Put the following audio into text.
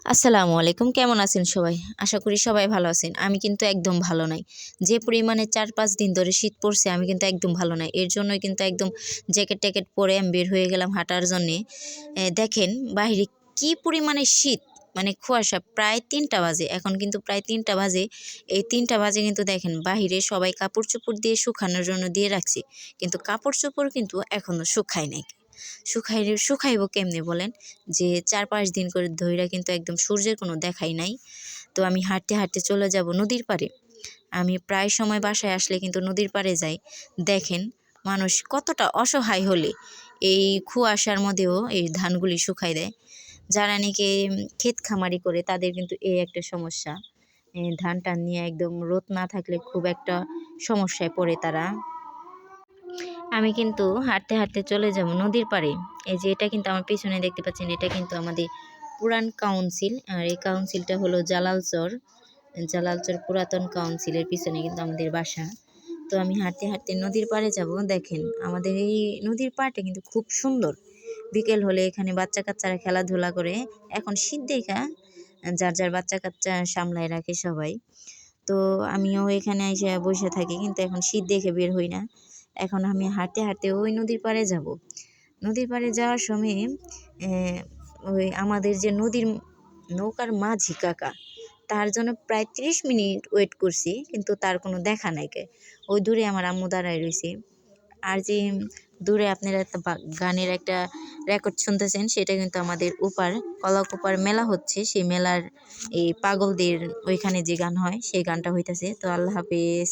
আসসালামু আলাইকুম, কেমন আছেন সবাই? আশা করি সবাই ভালো আছেন। আমি কিন্তু একদম ভালো নাই। যে পরিমাণে ৪-৫ দিন ধরে শীত পড়ছে আমি কিন্তু একদম ভালো নাই। এর জন্যই কিন্তু একদম জ্যাকেট-ট্যাকেট পরে আমি বের হয়ে গেলাম হাঁটার জন্যে। দেখেন বাহিরে কি পরিমাণে শীত, মানে কুয়াশা। প্রায় ৩টা বাজে। এখন কিন্তু প্রায় ৩টা বাজে। এই ৩টা বাজে কিন্তু দেখেন বাহিরে সবাই কাপড়-চোপড় দিয়ে শুকানোর জন্য দিয়ে রাখছি। কিন্তু কাপড়-চোপড় কিন্তু এখনো শুকায় নাই। শুকাইবো কেমনে বলেন? যে ৪-৫ দিন করে ধইরা কিন্তু একদম সূর্যের কোনো দেখাই নাই। তো আমি হাঁটতে, হাঁটতে চলে যাব নদীর পাড়ে। আমি প্রায় সময় বাসায় আসলে কিন্তু নদীর পাড়ে যাই। দেখেন মানুষ কতটা অসহায় হলে এই কুয়াশার মধ্যেও এই ধানগুলি শুকায় দেয়। যারা নাকি ক্ষেত খামারি করে তাদের কিন্তু এই একটা সমস্যা। ধান-টান নিয়ে একদম রোদ না থাকলে খুব একটা সমস্যায় পড়ে তারা। আমি কিন্তু হাঁটতে, হাঁটতে চলে যাব নদীর পাড়ে। এই যে এটা কিন্তু আমার পেছনে দেখতে পাচ্ছেন, এটা কিন্তু আমাদের পুরান কাউন্সিল। আর এই কাউন্সিলটা হলো জালালচর। জালালচর পুরাতন কাউন্সিলের পিছনে কিন্তু আমাদের বাসা। তো আমি হাঁটতে, হাঁটতে নদীর পাড়ে যাব। দেখেন আমাদের এই নদীর পাড়টা কিন্তু খুব সুন্দর। বিকেল হলে এখানে বাচ্চা-কাচ্চারা খেলাধুলা করে। এখন শীত দেইখা যার, যার বাচ্চা-কাচ্চা সামলায় রাখে সবাই। তো আমিও এখানে আইসা বইসা থাকি, কিন্তু এখন শীত দেখে বের হই না। এখন আমি হাঁটতে, হাঁটতে ওই নদীর পাড়ে যাব। নদীর পাড়ে যাওয়ার সময়ে ওই আমাদের যে নদীর নৌকার মাঝি কাকা, তার জন্য প্রায় ৩০ মিনিট ওয়েট করছি, কিন্তু তার কোনো দেখা নাই কে। ওই দূরে আমার আম্মু দাঁড়ায় রইছে। আর যে দূরে আপনারা একটা গানের একটা রেকর্ড শুনতেছেন, সেটা কিন্তু আমাদের ওপার কলাকুপার মেলা হচ্ছে। সেই মেলার এই পাগলদের ওইখানে যে গান হয় সেই গানটা হইতাছে। তো আল্লাহ হাফেজ।